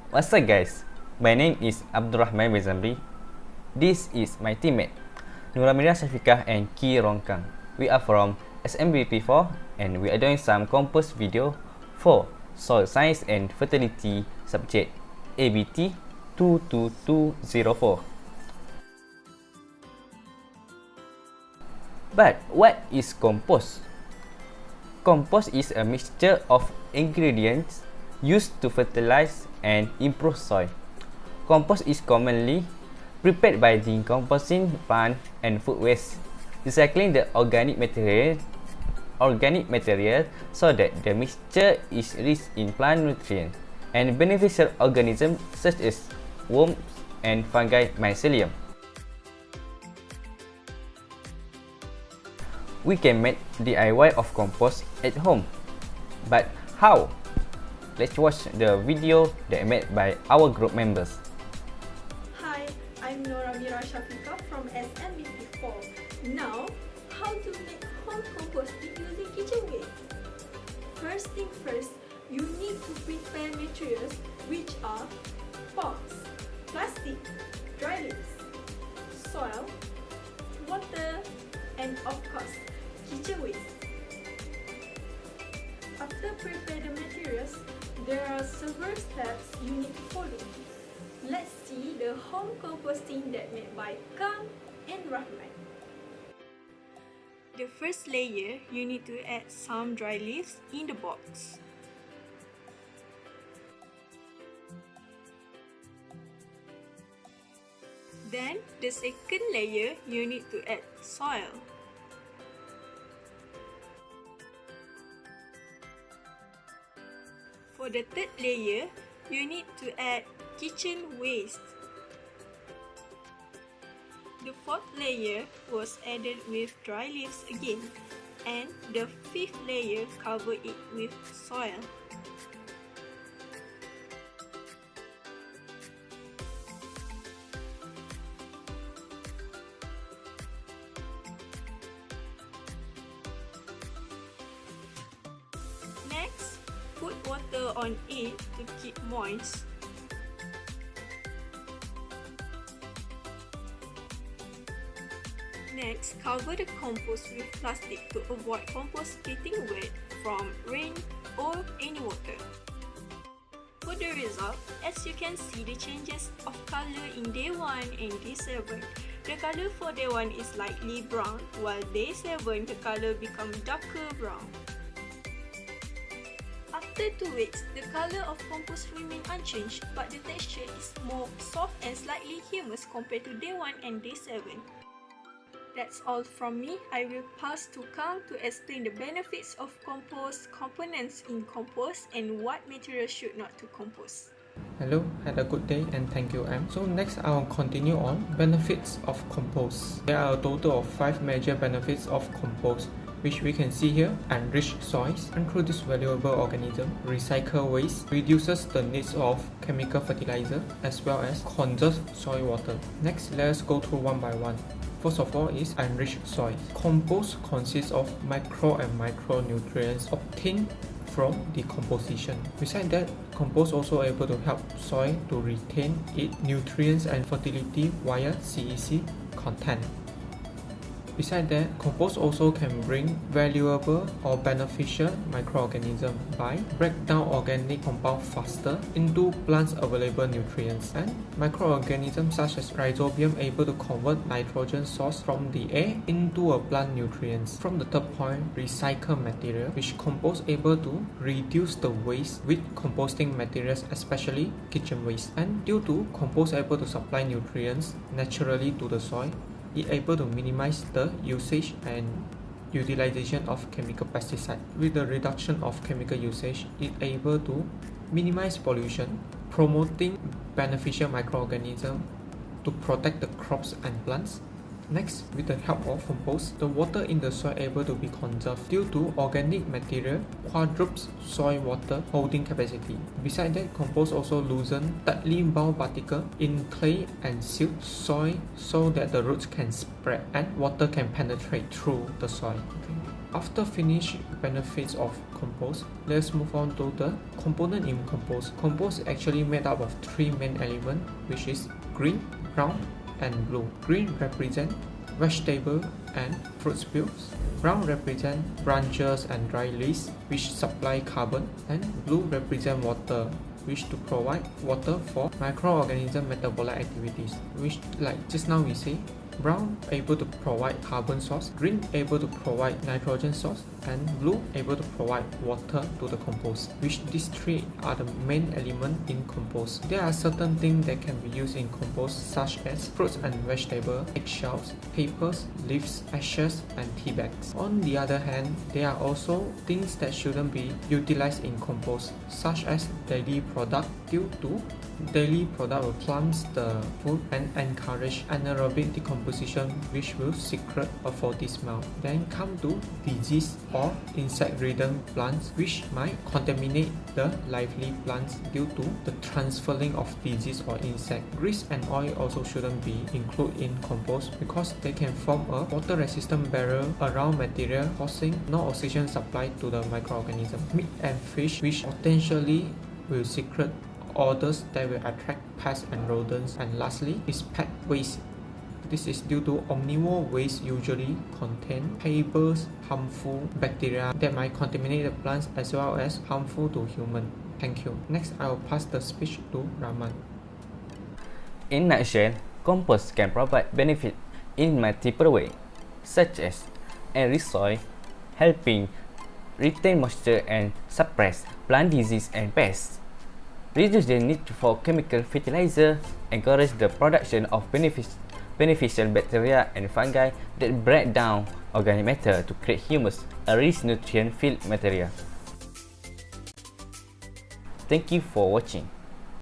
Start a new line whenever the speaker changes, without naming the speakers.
What's up guys, my name is Abdulrahman. This is my teammate Amira Radzi and Ki Rongkang. We are from SMBP4 and we are doing some compost video for soil science and fertility subject ABT 22204. But what is compost? Compost is a mixture of ingredients used to fertilize and improve soil. Compost is commonly prepared by decomposing plant and food waste, recycling the organic material so that the mixture is rich in plant nutrients and beneficial organisms such as worms and fungi mycelium. We can make DIY of compost at home, but how? Let's watch the video that made by our group members.
Hi, I'm Amira Radzi from SMBP4. Now, how to make home composting using kitchen waste? First thing first, you need to prepare materials which are box, plastic, dry leaves, soil, water, and of course, kitchen waste. After prepare the materials, there are several steps you need to follow. Let's see the home composting that made by Kang and Rahman. The first layer, you need to add some dry leaves in the box. Then, the second layer, you need to add soil. For the third layer, you need to add kitchen waste. The fourth layer was added with dry leaves again, and the fifth layer covered it with soil. Next, put water on it to keep moist. Next, cover the compost with plastic to avoid compost getting wet from rain or any water. For the result, as you can see the changes of color in day 1 and day 7. The color for day 1 is lightly brown, while day 7 the color becomes darker brown. After 2 weeks, the color of compost remains unchanged, but the texture is more soft and slightly humous compared to day 1 and day 7. That's all from me. I will pass to Kang to explain the benefits of compost, components in compost, and what materials should not to compost.
Hello, had a good day and thank you, Am. So next I'll continue on benefits of compost. There are a total of 5 major benefits of compost, which we can see here: enrich soils, introduce valuable organism, recycle waste, reduces the needs of chemical fertilizer, as well as conserve soil water. Next, let's go through one by one. First of all is enrich soil. Compost consists of micro and micronutrients obtained from decomposition. Besides that, compost also able to help soil to retain its nutrients and fertility via CEC content. Besides that, compost also can bring valuable or beneficial microorganisms by break down organic compound faster into plants' available nutrients, and microorganisms such as rhizobium able to convert nitrogen source from the air into a plant nutrients. From the third point, recycle material, which compost able to reduce the waste with composting materials, especially kitchen waste. And due to compost able to supply nutrients naturally to the soil, it able to minimize the usage and utilization of chemical pesticide. With the reduction of chemical usage, it able to minimize pollution, promoting beneficial microorganisms to protect the crops and plants. Next, with the help of compost, the water in the soil able to be conserved due to organic material quadruples soil water holding capacity. Besides that, compost also loosen tightly bound particle in clay and silt soil so that the roots can spread and water can penetrate through the soil. After finish benefits of compost, let's move on to the component in compost. Compost is actually made up of three main elements, which is green, brown, and blue. Green represent vegetable and fruit peels. Brown represent branches and dry leaves, which supply carbon, and blue represent water, which to provide water for microorganism metabolic activities, which like just now we say, brown able to provide carbon source, green able to provide nitrogen source, and blue able to provide water to the compost, which these three are the main element in compost. There are certain things that can be used in compost such as fruits and vegetables, eggshells, papers, leaves, ashes, and tea bags. On the other hand, there are also things that shouldn't be utilized in compost, such as dairy product, due to daily product will plumps the food and encourage anaerobic decomposition, which will secrete a faulty smell. Then come to disease or insect-ridden plants, which might contaminate the lively plants due to the transferring of disease or insect. Grease and oil also shouldn't be included in compost because they can form a water-resistant barrier around material, causing no oxygen supply to the microorganism. Meat and fish, which potentially will secrete odors that will attract pests and rodents. And lastly is pet waste. This is due to omnivore waste usually contain papers, harmful bacteria that might contaminate the plants as well as harmful to humans. Thank you. Next, I will pass the speech to Rahman.
In a nutshell, compost can provide benefit in multiple ways, such as enrich soil, helping retain moisture and suppress plant disease and pests, reduce the need for chemical fertilizer, encourage the production of beneficial bacteria and fungi that break down organic matter to create humus, a rich nutrient-filled material. Thank you for watching.